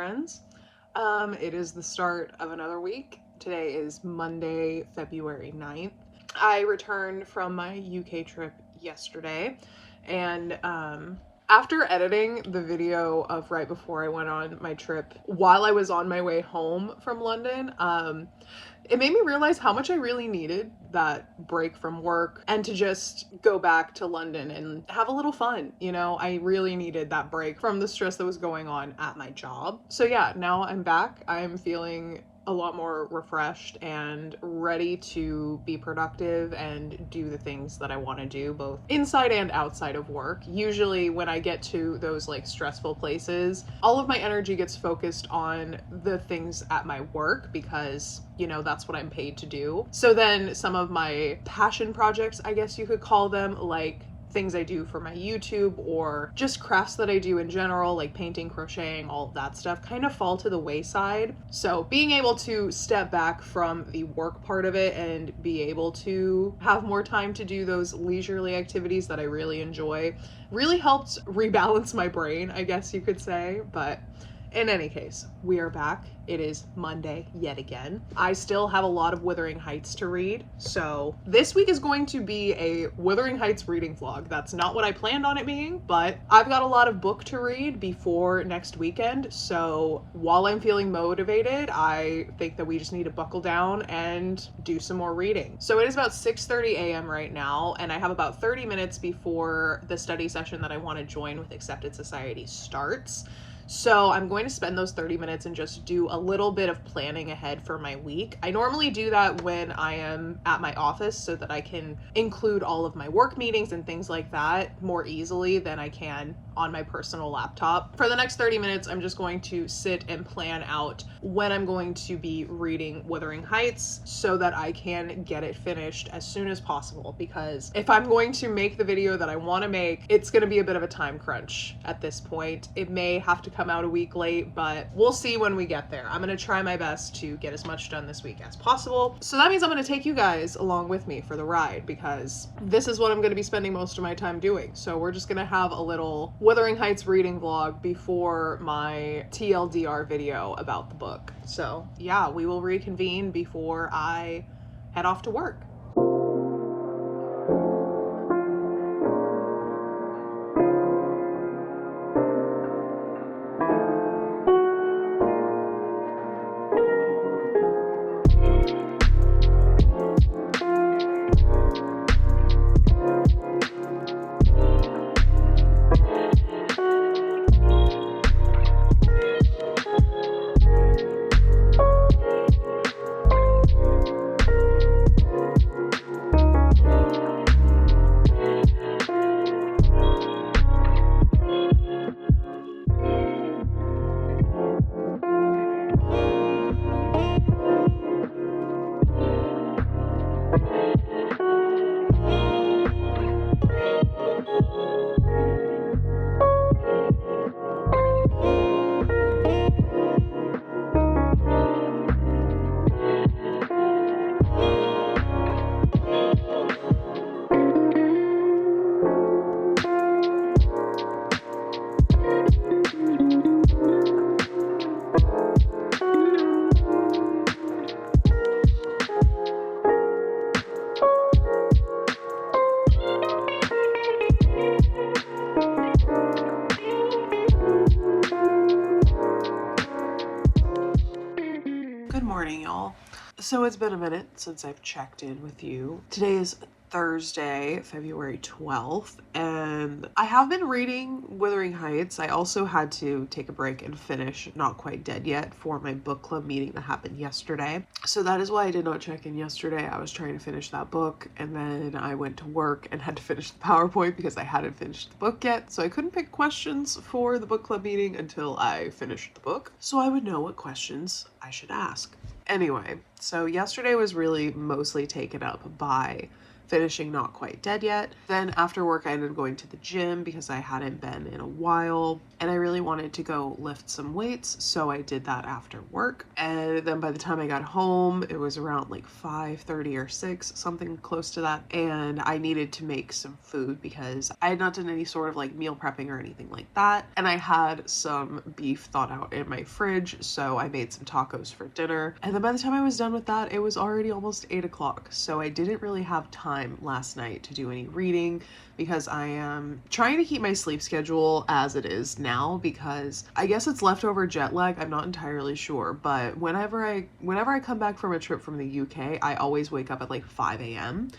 friends. It is the start of another week. Today is Monday, February 9th. I returned from my UK trip yesterday, and after editing the video of right before I went on my trip, while I was on my way home from London, it made me realize how much I really needed that break from work and to just go back to London and have a little fun. You know, I really needed that break from the stress that was going on at my job. So yeah, now I'm back. I'm feeling a lot more refreshed and ready to be productive and do the things that I want to do both inside and outside of work. Usually when I get to those like stressful places, all of my energy gets focused on the things at my work because, you know, that's what I'm paid to do. So then some of my passion projects, I guess you could call them, like things I do for my YouTube or just crafts that I do in general, like painting, crocheting, all of that stuff, kind of fall to the wayside. So being able to step back from the work part of it and be able to have more time to do those leisurely activities that I really enjoy really helped rebalance my brain, I guess you could say. But in any case, we are back. It is Monday yet again. I still have a lot of Wuthering Heights to read, so this week is going to be a Wuthering Heights reading vlog. That's not what I planned on it being, but I've got a lot of book to read before next weekend, so while I'm feeling motivated, I think that we just need to buckle down and do some more reading. So it is about 6:30 a.m. right now, and I have about 30 minutes before the study session that I want to join with Accepted Society starts. So I'm going to spend those 30 minutes and just do a little bit of planning ahead for my week. I normally do that when I am at my office so that I can include all of my work meetings and things like that more easily than I can on my personal laptop. For the next 30 minutes, I'm just going to sit and plan out when I'm going to be reading Wuthering Heights so that I can get it finished as soon as possible, because if I'm going to make the video that I want to make, it's going to be a bit of a time crunch at this point. It may have to come out a week late, but we'll see when we get there. I'm going to try my best to get as much done this week as possible. So that means I'm going to take you guys along with me for the ride, because this is what I'm going to be spending most of my time doing. So we're just going to have a little Wuthering Heights reading vlog before my TLDR video about the book. So yeah, we will reconvene before I head off to work. Good morning, y'all. So it's been a minute since I've checked in with you. Today is Thursday, February 12th, and I have been reading Wuthering Heights. I also had to take a break and finish Not Quite Dead Yet for my book club meeting that happened yesterday. So that is why I did not check in yesterday. I was trying to finish that book, and then I went to work and had to finish the PowerPoint because I hadn't finished the book yet. So I couldn't pick questions for the book club meeting until I finished the book, so I would know what questions I should ask. Anyway, so yesterday was really mostly taken up by finishing Not Quite Dead Yet. Then after work, I ended up going to the gym because I hadn't been in a while, and I really wanted to go lift some weights, so I did that after work. And then by the time I got home, it was around like 5:30 or 6, something close to that, and I needed to make some food because I had not done any sort of like meal prepping or anything like that, and I had some beef thawed out in my fridge, so I made some tacos for dinner. And then by the time I was done with that, it was already almost 8 o'clock, so I didn't really have time last night to do any reading because I am trying to keep my sleep schedule as it is now, because I guess it's leftover jet lag, I'm not entirely sure, but whenever I come back from a trip from the UK, I always wake up at like 5 a.m.,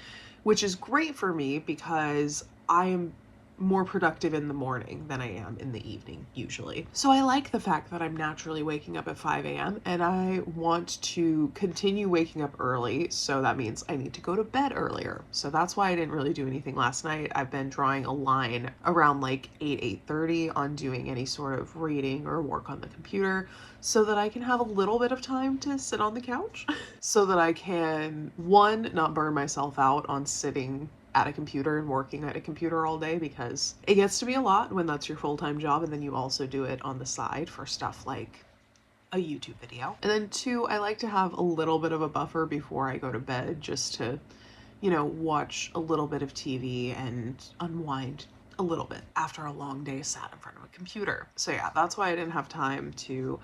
which is great for me because I am more productive in the morning than I am in the evening usually. So I like the fact that I'm naturally waking up at 5 a.m. and I want to continue waking up early, so that means I need to go to bed earlier. So that's why I didn't really do anything last night. I've been drawing a line around like 8:30 on doing any sort of reading or work on the computer so that I can have a little bit of time to sit on the couch so that I can, one, not burn myself out on sitting at a computer and working at a computer all day, because it gets to be a lot when that's your full-time job and then you also do it on the side for stuff like a YouTube video. And then two, I like to have a little bit of a buffer before I go to bed just to, you know, watch a little bit of TV and unwind a little bit after a long day sat in front of a computer. So yeah, that's why I didn't have time to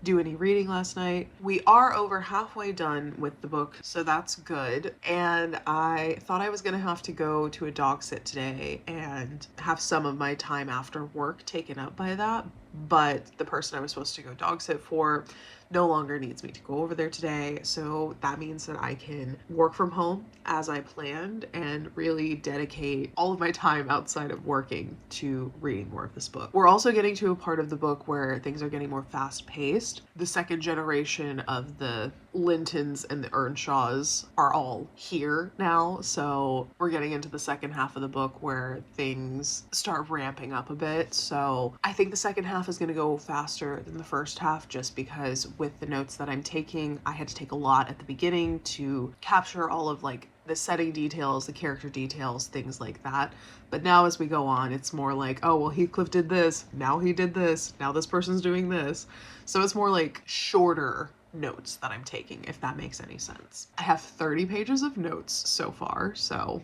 do any reading last night. We are over halfway done with the book, so that's good. And I thought I was gonna have to go to a dog sit today and have some of my time after work taken up by that, but the person I was supposed to go dog sit for no longer needs me to go over there today, so that means that I can work from home as I planned and really dedicate all of my time outside of working to reading more of this book. We're also getting to a part of the book where things are getting more fast-paced. The second generation of the Lintons and the Earnshaws are all here now, so we're getting into the second half of the book where things start ramping up a bit. So I think the second half is going to go faster than the first half, just because with the notes that I'm taking, I had to take a lot at the beginning to capture all of like the setting details, the character details, things like that. But now as we go on, it's more like, oh, well, Heathcliff did this, now he did this, now this person's doing this. So it's more like shorter notes that I'm taking, if that makes any sense. I have 30 pages of notes so far, so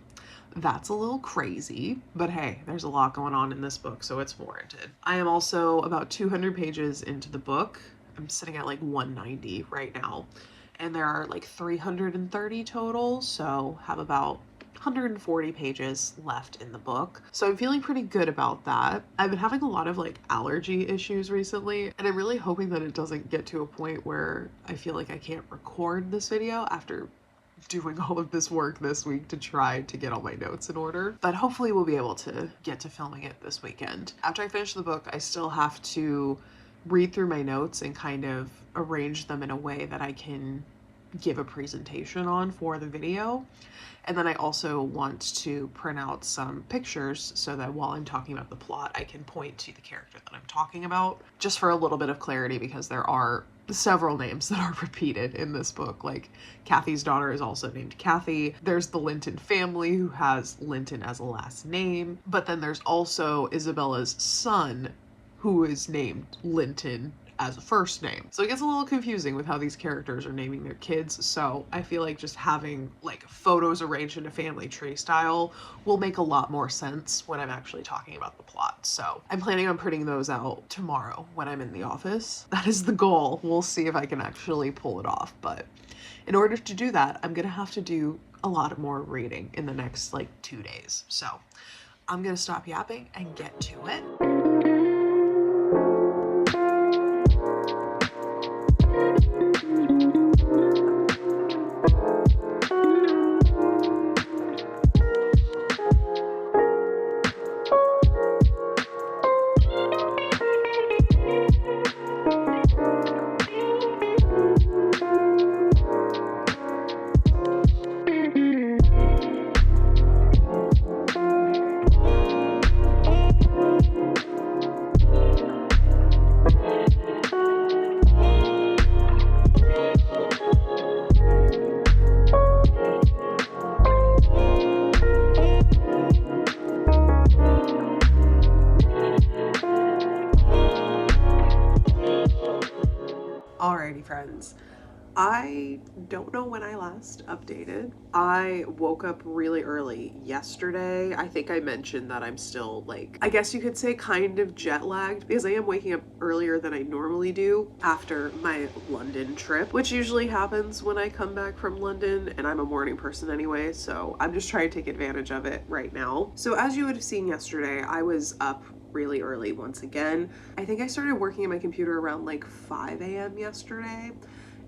that's a little crazy, but hey, there's a lot going on in this book, so it's warranted. I am also about 200 pages into the book. I'm sitting at like 190 right now, and there are like 330 total, so have about 140 pages left in the book. So I'm feeling pretty good about that. I've been having a lot of like allergy issues recently, and I'm really hoping that it doesn't get to a point where I feel like I can't record this video after doing all of this work this week to try to get all my notes in order. But hopefully we'll be able to get to filming it this weekend. After I finish the book, I still have to read through my notes and kind of arrange them in a way that I can give a presentation on for the video. And then I also want to print out some pictures so that while I'm talking about the plot, I can point to the character that I'm talking about, just for a little bit of clarity, because there are several names that are repeated in this book. Like Kathy's daughter is also named Kathy. There's the Linton family who has Linton as a last name, but then there's also Isabella's son who is named Linton as a first name. So it gets a little confusing with how these characters are naming their kids, so I feel like just having like photos arranged in a family tree style will make a lot more sense when I'm actually talking about the plot. So I'm planning on printing those out tomorrow when I'm in the office. That is the goal. We'll see if I can actually pull it off, but in order to do that, I'm gonna have to do a lot more reading in the next like 2 days. So I'm gonna stop yapping and get to it. I don't know when I last updated. I woke up really early yesterday. I think I mentioned that I'm still like, I guess you could say kind of jet lagged because I am waking up earlier than I normally do after my London trip, which usually happens when I come back from London, and I'm a morning person anyway, so I'm just trying to take advantage of it right now. So as you would have seen yesterday, I was up really early once again. I think I started working at my computer around like 5 a.m. yesterday.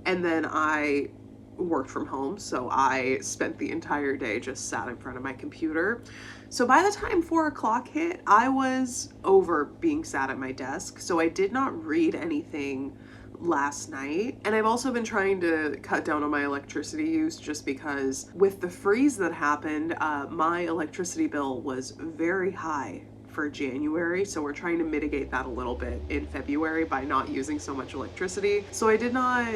And then I worked from home, so I spent the entire day just sat in front of my computer. So by the time 4 o'clock hit, I was over being sat at my desk, so I did not read anything last night. And I've also been trying to cut down on my electricity use just because with the freeze that happened, my electricity bill was very high for January, so we're trying to mitigate that a little bit in February by not using so much electricity. So I did not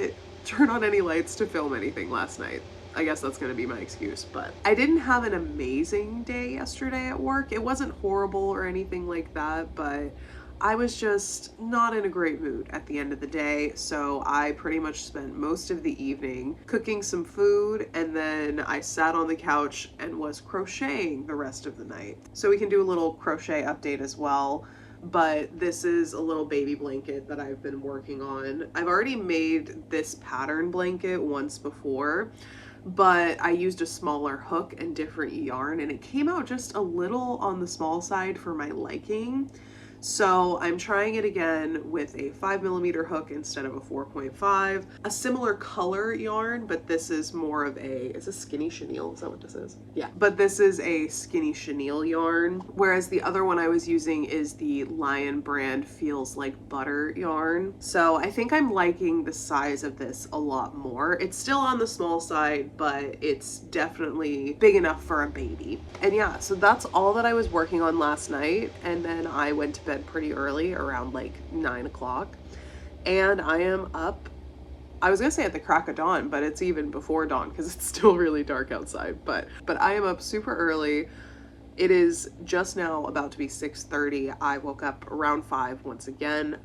turn on any lights to film anything last night. I guess that's gonna be my excuse, but I didn't have an amazing day yesterday at work. It wasn't horrible or anything like that, but I was just not in a great mood at the end of the day, so I pretty much spent most of the evening cooking some food, and then I sat on the couch and was crocheting the rest of the night. So we can do a little crochet update as well, but this is a little baby blanket that I've been working on. I've already made this pattern blanket once before, but I used a smaller hook and different yarn, and it came out just a little on the small side for my liking. So I'm trying it again with a 5mm hook instead of a 4.5. A similar color yarn, but this is more of it's a skinny chenille, is that what this is? Yeah, but this is a skinny chenille yarn, whereas the other one I was using is the Lion brand Feels Like Butter yarn. So I think I'm liking the size of this a lot more. It's still on the small side, but it's definitely big enough for a baby. And yeah, so that's all that I was working on last night, and then I went to bed pretty early, around like 9 o'clock, and I am up, I was gonna say at the crack of dawn, but it's even before dawn because it's still really dark outside, but I am up super early. It is just now about to be 6:30. I woke up around 5 once again,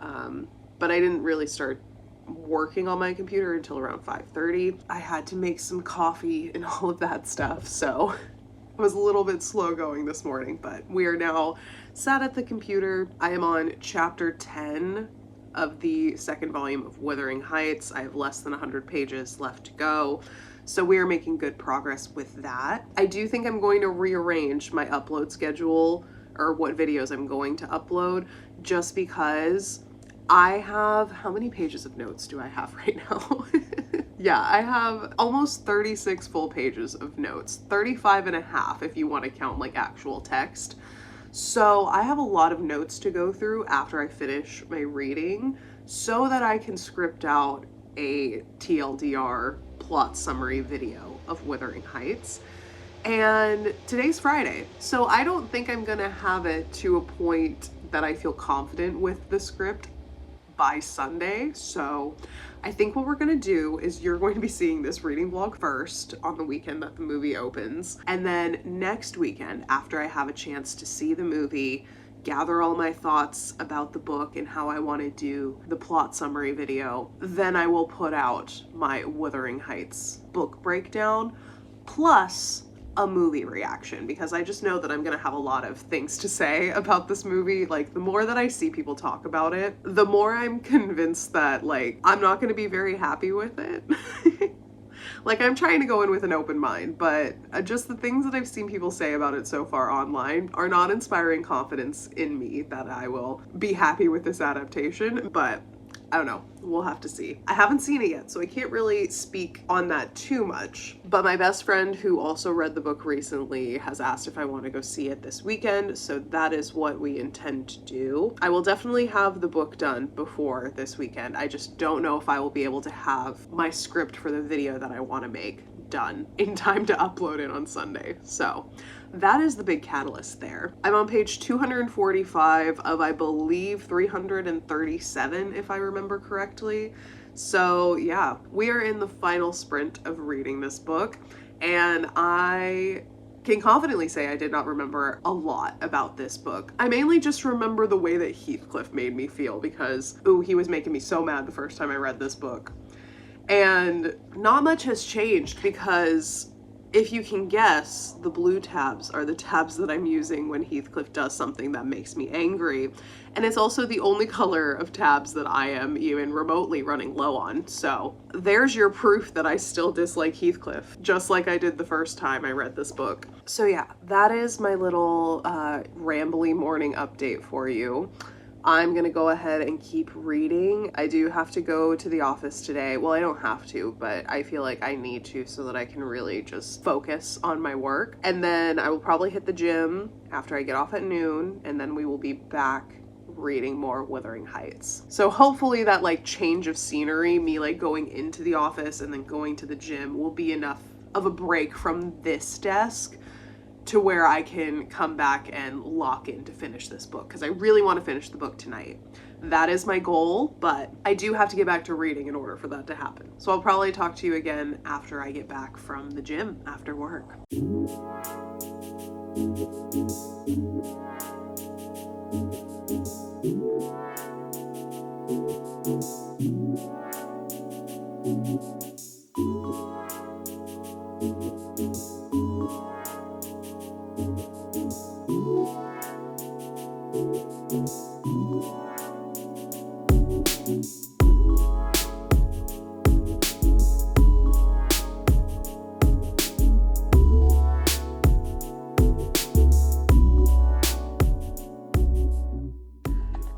but I didn't really start working on my computer until around 5:30. I had to make some coffee and all of that stuff, so I was a little bit slow going this morning, but we are now sat at the computer. I am on chapter 10 of the second volume of Wuthering Heights. I have less than 100 pages left to go, so we are making good progress with that. I do think I'm going to rearrange my upload schedule, or what videos I'm going to upload, just because I have, how many pages of notes do I have right now? Yeah, I have almost 36 full pages of notes, 35 and a half if you want to count like actual text. So I have a lot of notes to go through after I finish my reading so that I can script out a TLDR plot summary video of Wuthering Heights. And today's Friday, so I don't think I'm gonna have it to a point that I feel confident with the script by Sunday. So I think what we're gonna do is you're going to be seeing this reading vlog first on the weekend that the movie opens, and then next weekend, after I have a chance to see the movie, gather all my thoughts about the book and how I want to do the plot summary video, then I will put out my Wuthering Heights book breakdown plus a movie reaction, because I just know that I'm gonna have a lot of things to say about this movie. Like, the more that I see people talk about it, the more I'm convinced that like I'm not gonna be very happy with it. Like, I'm trying to go in with an open mind, but just the things that I've seen people say about it so far online are not inspiring confidence in me that I will be happy with this adaptation. But I don't know, we'll have to see. I haven't seen it yet, so I can't really speak on that too much. But my best friend, who also read the book recently, has asked if I want to go see it this weekend, so that is what we intend to do. I will definitely have the book done before this weekend. I just don't know if I will be able to have my script for the video that I want to make done in time to upload it on Sunday. So that is the big catalyst there. I'm on page 245 of, I believe, 337, if I remember correctly. So yeah, we are in the final sprint of reading this book, and I can confidently say I did not remember a lot about this book. I mainly just remember the way that Heathcliff made me feel, because, ooh, he was making me so mad the first time I read this book. And not much has changed because if you can guess, the blue tabs are the tabs that I'm using when Heathcliff does something that makes me angry. And it's also the only color of tabs that I am even remotely running low on. So there's your proof that I still dislike Heathcliff, just like I did the first time I read this book. So yeah, that is my little rambly morning update for you. I'm gonna go ahead and keep reading. I do have to go to the office today. Well, I don't have to, but I feel like I need to so that I can really just focus on my work. And then I will probably hit the gym after I get off at noon, and then we will be back reading more Wuthering Heights. So hopefully that like change of scenery, me like going into the office and then going to the gym, will be enough of a break from this desk to where I can come back and lock in to finish this book, because I really want to finish the book tonight. That is my goal, but I do have to get back to reading in order for that to happen. So I'll probably talk to you again after I get back from the gym after work.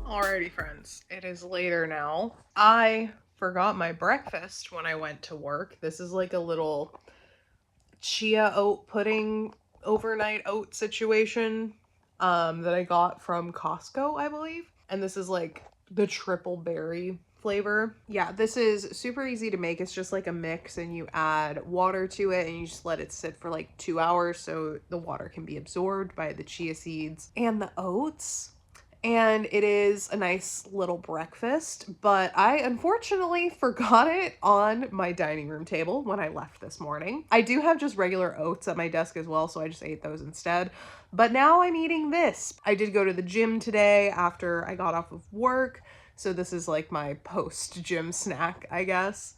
Alrighty, friends, it is later now. I forgot my breakfast when I went to work. This is like a little chia oat pudding, overnight oat situation that I got from Costco, I believe. And this is like the triple berry flavor. Yeah, this is super easy to make. It's just like a mix, and you add water to it and you just let it sit for like 2 hours so the water can be absorbed by the chia seeds and the oats. And it is a nice little breakfast, but I unfortunately forgot it on my dining room table when I left this morning. I do have just regular oats at my desk as well, so I just ate those instead. But now I'm eating this. I did go to the gym today after I got off of work, so this is like my post-gym snack, I guess.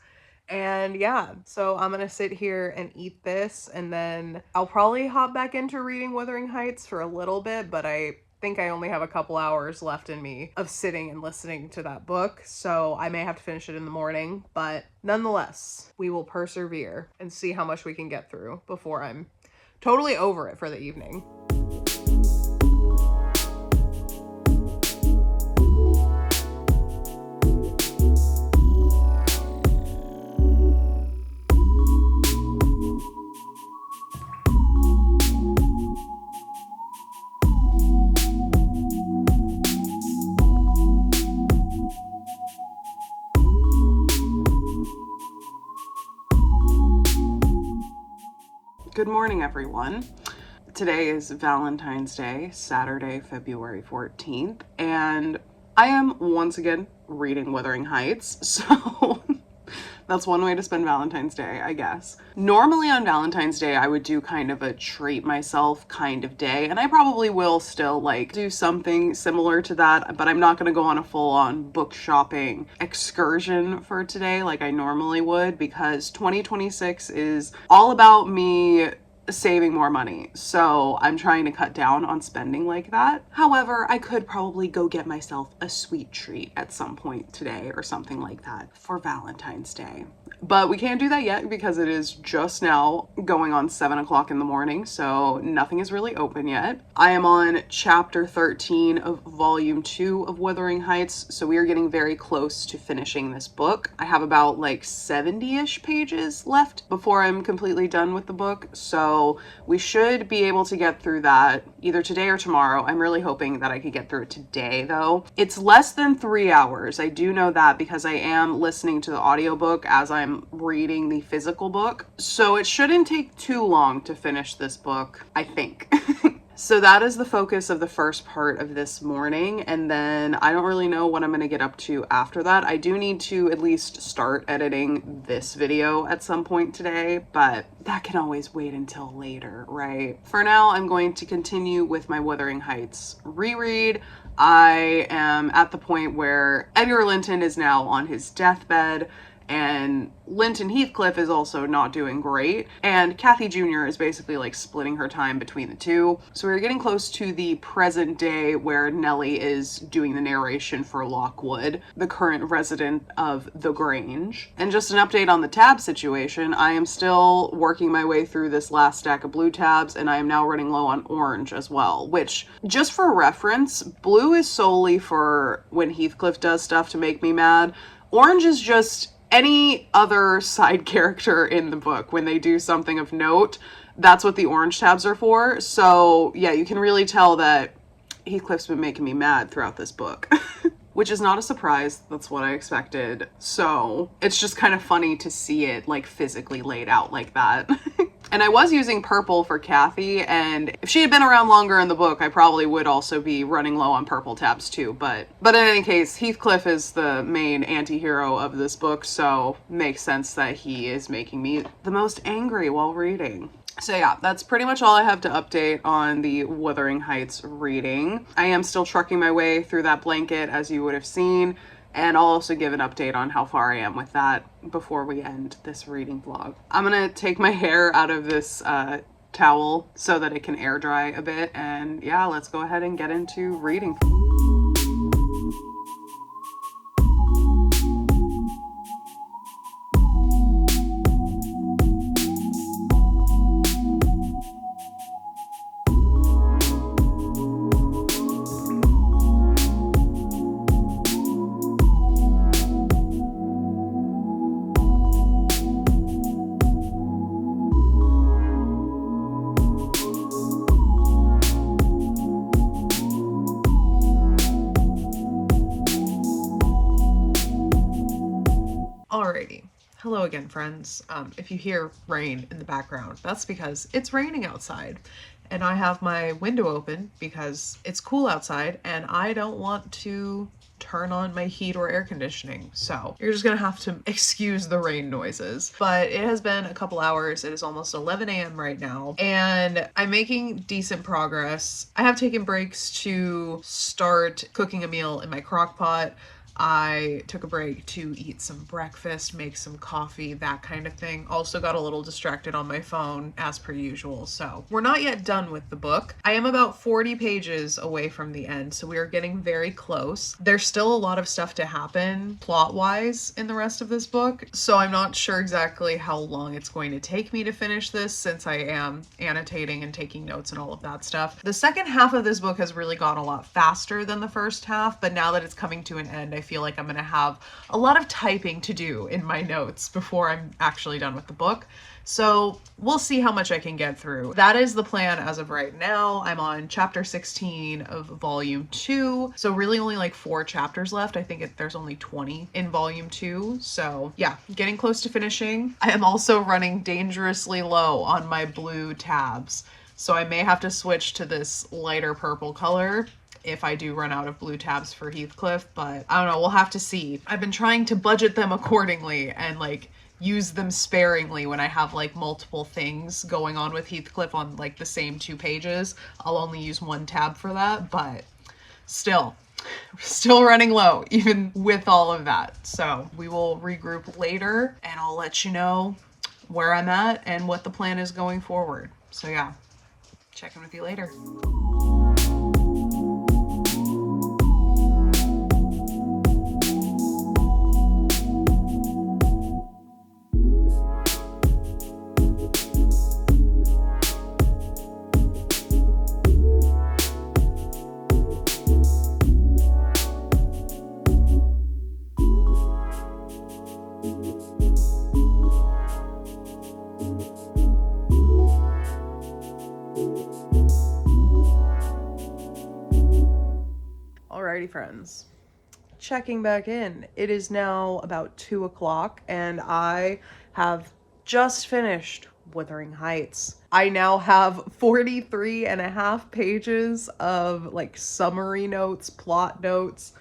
And yeah, so I'm gonna sit here and eat this, and then I'll probably hop back into reading Wuthering Heights for a little bit, but I think I only have a couple hours left in me of sitting and listening to that book, so I may have to finish it in the morning, but nonetheless, we will persevere and see how much we can get through before I'm totally over it for the evening. Good morning, everyone. Today is Valentine's Day, Saturday, February 14th, and I am once again reading Wuthering Heights, so that's one way to spend Valentine's Day, I guess. Normally on Valentine's Day, I would do kind of a treat myself kind of day, and I probably will still like do something similar to that, but I'm not going to go on a full-on book shopping excursion for today like I normally would, because 2026 is all about me saving more money, so I'm trying to cut down on spending like that. However, I could probably go get myself a sweet treat at some point today or something like that for Valentine's Day. But we can't do that yet because it is just now going on 7 o'clock in the morning, so nothing is really open yet. I am on chapter 13 of volume 2 of Wuthering Heights, so we are getting very close to finishing this book. I have about like 70-ish pages left before I'm completely done with the book, so we should be able to get through that either today or tomorrow. I'm really hoping that I could get through it today, though. It's less than 3 hours. I do know that because I am listening to the audiobook as I'm reading the physical book, so it shouldn't take too long to finish this book, I think. So that is the focus of the first part of this morning, and then I don't really know what I'm going to get up to after that. I do need to at least start editing this video at some point today, but that can always wait until later, right? For now, I'm going to continue with my Wuthering Heights reread. I am at the point where Edgar Linton is now on his deathbed, and Linton Heathcliff is also not doing great, and Kathy Jr. is basically like splitting her time between the two. So we're getting close to the present day where Nellie is doing the narration for Lockwood, the current resident of the Grange. And just an update on the tab situation, I am still working my way through this last stack of blue tabs, and I am now running low on orange as well, which, just for reference, blue is solely for when Heathcliff does stuff to make me mad. Orange is just any other side character in the book. When they do something of note, that's what the orange tabs are for. So yeah, you can really tell that Heathcliff's been making me mad throughout this book. Which is not a surprise. That's what I expected. So it's just kind of funny to see it like physically laid out like that. And I was using purple for Kathy, and if she had been around longer in the book, I probably would also be running low on purple tabs too. But in any case, Heathcliff is the main anti-hero of this book, so makes sense that he is making me the most angry while reading. So yeah, that's pretty much all I have to update on the Wuthering Heights reading. I am still trucking my way through that blanket, as you would have seen, and I'll also give an update on how far I am with that before we end this reading vlog. I'm gonna take my hair out of this towel so that it can air dry a bit, and yeah, let's go ahead and get into reading. Alrighty. Hello again, friends. If you hear rain in the background, that's because it's raining outside. And I have my window open because it's cool outside and I don't want to turn on my heat or air conditioning. So you're just gonna have to excuse the rain noises. But it has been a couple hours. It is almost 11 a.m. right now, and I'm making decent progress. I have taken breaks to start cooking a meal in my crock pot. I took a break to eat some breakfast, make some coffee, that kind of thing. Also got a little distracted on my phone as per usual. So we're not yet done with the book. I am about 40 pages away from the end, so we are getting very close. There's still a lot of stuff to happen plot-wise in the rest of this book, so I'm not sure exactly how long it's going to take me to finish this, since I am annotating and taking notes and all of that stuff. The second half of this book has really gone a lot faster than the first half, but now that it's coming to an end, I feel like I'm gonna have a lot of typing to do in my notes before I'm actually done with the book. So we'll see how much I can get through. That is the plan as of right now. I'm on chapter 16 of volume 2. So really only like 4 chapters left. I think there's only 20 in volume 2. So yeah, getting close to finishing. I am also running dangerously low on my blue tabs. So I may have to switch to this lighter purple color if I do run out of blue tabs for Heathcliff, but I don't know, we'll have to see. I've been trying to budget them accordingly and like use them sparingly when I have like multiple things going on with Heathcliff on like the same 2 pages. I'll only use 1 tab for that, but still running low even with all of that. So we will regroup later and I'll let you know where I'm at and what the plan is going forward. So yeah, check in with you later. Alrighty, friends, checking back in. It is now about 2 o'clock and I have just finished Wuthering Heights. I now have 43 and a half pages of like summary notes, plot notes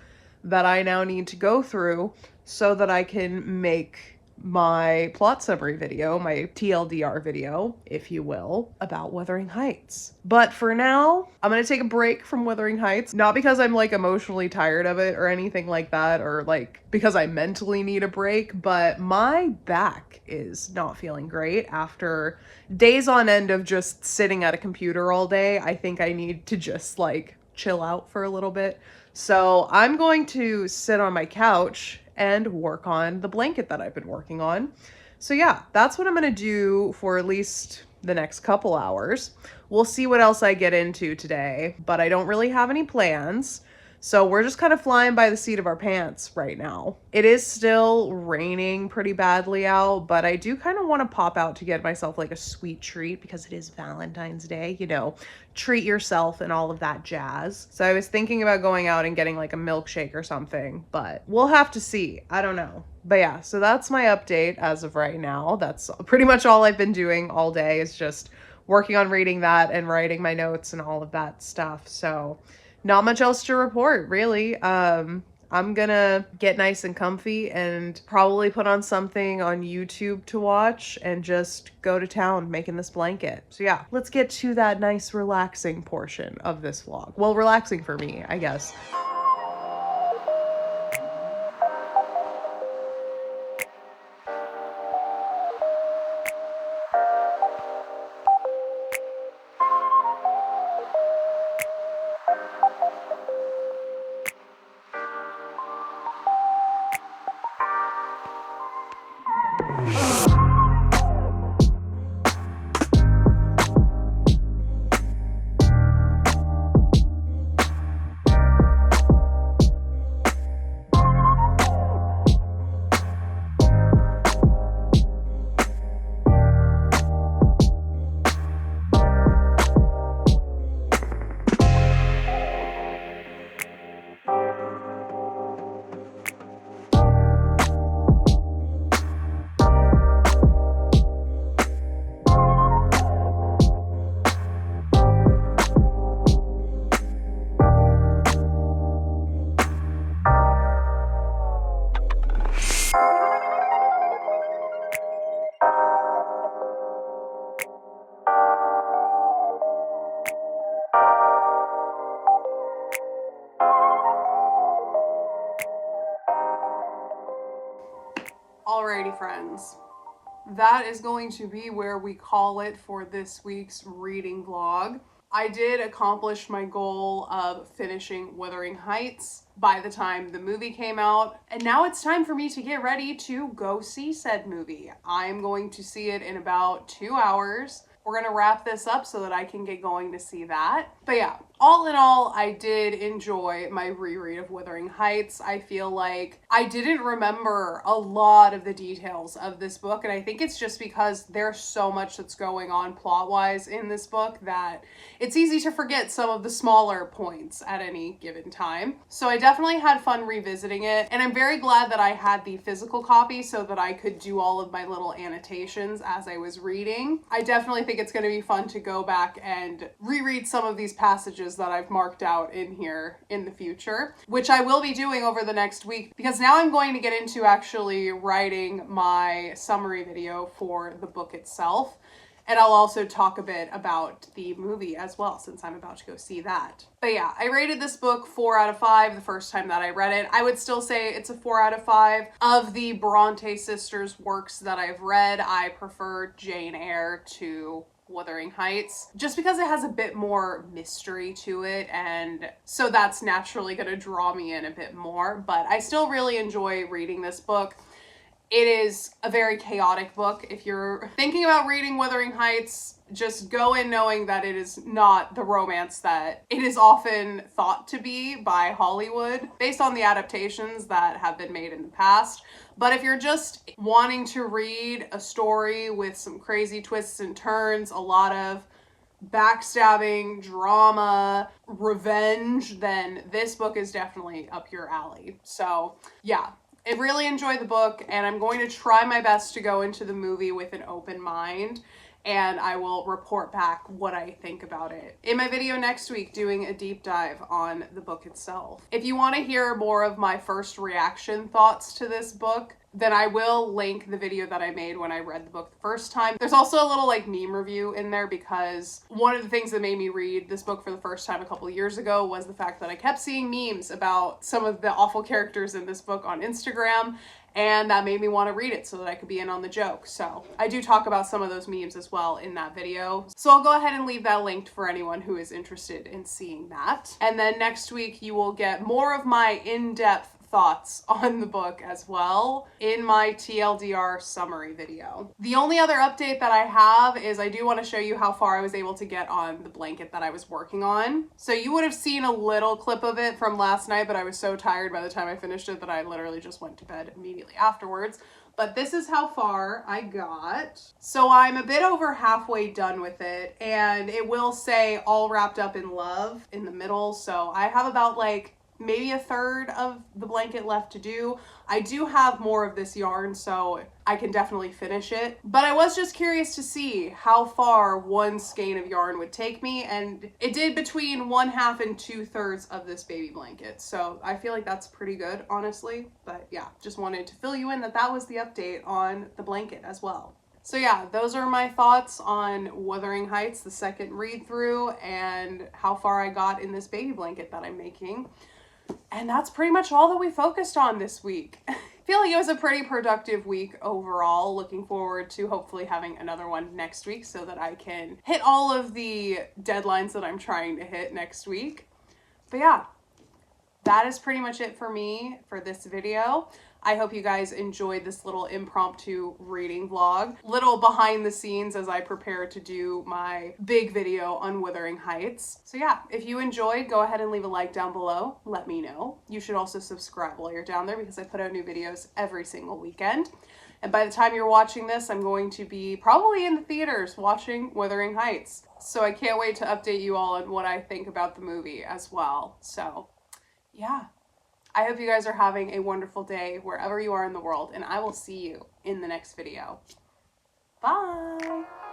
that I now need to go through so that I can make my plot summary video, my TLDR video, if you will, about Wuthering Heights. But for now, I'm gonna take a break from Wuthering Heights, not because I'm like emotionally tired of it or anything like that, or like because I mentally need a break, but my back is not feeling great after days on end of just sitting at a computer all day. I think I need to just like chill out for a little bit. So I'm going to sit on my couch and work on the blanket that I've been working on. So yeah, that's what I'm gonna do for at least the next couple hours. We'll see what else I get into today, but I don't really have any plans. So we're just kind of flying by the seat of our pants right now. It is still raining pretty badly out, but I do kind of want to pop out to get myself like a sweet treat because it is Valentine's Day, you know, treat yourself and all of that jazz. So I was thinking about going out and getting like a milkshake or something, but we'll have to see. I don't know. But yeah, so that's my update as of right now. That's pretty much all I've been doing all day is just working on reading that and writing my notes and all of that stuff. So not much else to report, really. I'm gonna get nice and comfy and probably put on something on YouTube to watch and just go to town making this blanket. So yeah, let's get to that nice relaxing portion of this vlog. Well, relaxing for me, I guess. Alrighty, friends. That is going to be where we call it for this week's reading vlog. I did accomplish my goal of finishing Wuthering Heights by the time the movie came out, and now it's time for me to get ready to go see said movie. I'm going to see it in about 2 hours. We're gonna wrap this up so that I can get going to see that. But yeah, all in all, I did enjoy my reread of Wuthering Heights. I feel like I didn't remember a lot of the details of this book, and I think it's just because there's so much that's going on plot-wise in this book that it's easy to forget some of the smaller points at any given time. So I definitely had fun revisiting it, and I'm very glad that I had the physical copy so that I could do all of my little annotations as I was reading. I definitely think it's going to be fun to go back and reread some of these passages that I've marked out in here in the future, which I will be doing over the next week, because now I'm going to get into actually writing my summary video for the book itself. And I'll also talk a bit about the movie as well, since I'm about to go see that. But yeah, I rated this book 4 out of 5 the first time that I read it. I would still say it's a 4 out of 5. Of the Bronte sisters' works that I've read, I prefer Jane Eyre to Wuthering Heights, just because it has a bit more mystery to it, and so that's naturally going to draw me in a bit more. But I still really enjoy reading this book. It is a very chaotic book. If you're thinking about reading Wuthering Heights, just go in knowing that it is not the romance that it is often thought to be by Hollywood, based on the adaptations that have been made in the past. But if you're just wanting to read a story with some crazy twists and turns, a lot of backstabbing, drama, revenge, then this book is definitely up your alley. So yeah, I really enjoyed the book, and I'm going to try my best to go into the movie with an open mind, and I will report back what I think about it in my video next week, doing a deep dive on the book itself. If you want to hear more of my first reaction thoughts to this book, then I will link the video that I made when I read the book the first time. There's also a little like meme review in there because one of the things that made me read this book for the first time a couple of years ago was the fact that I kept seeing memes about some of the awful characters in this book on Instagram, and that made me want to read it so that I could be in on the joke. So I do talk about some of those memes as well in that video. So I'll go ahead and leave that linked for anyone who is interested in seeing that. And then next week you will get more of my in-depth thoughts on the book as well in my TLDR summary video. The only other update that I have is I do want to show you how far I was able to get on the blanket that I was working on. So you would have seen a little clip of it from last night, but I was so tired by the time I finished it that I literally just went to bed immediately afterwards. But this is how far I got. So I'm a bit over halfway done with it, and it will say all wrapped up in love in the middle. So I have about like maybe a third of the blanket left to do. I do have more of this yarn, so I can definitely finish it. But I was just curious to see how far one skein of yarn would take me, and it did between 1/2 and 2/3 of this baby blanket. So I feel like that's pretty good, honestly. But yeah, just wanted to fill you in that was the update on the blanket as well. So yeah, those are my thoughts on Wuthering Heights, the second read through, and how far I got in this baby blanket that I'm making. And that's pretty much all that we focused on this week. I feel like it was a pretty productive week overall. Looking forward to hopefully having another one next week so that I can hit all of the deadlines that I'm trying to hit next week. But yeah, that is pretty much it for me for this video. I hope you guys enjoyed this little impromptu reading vlog. Little behind the scenes as I prepare to do my big video on Wuthering Heights. So yeah, if you enjoyed, go ahead and leave a like down below. Let me know. You should also subscribe while you're down there because I put out new videos every single weekend. And by the time you're watching this, I'm going to be probably in the theaters watching Wuthering Heights. So I can't wait to update you all on what I think about the movie as well. So yeah. I hope you guys are having a wonderful day wherever you are in the world, and I will see you in the next video. Bye!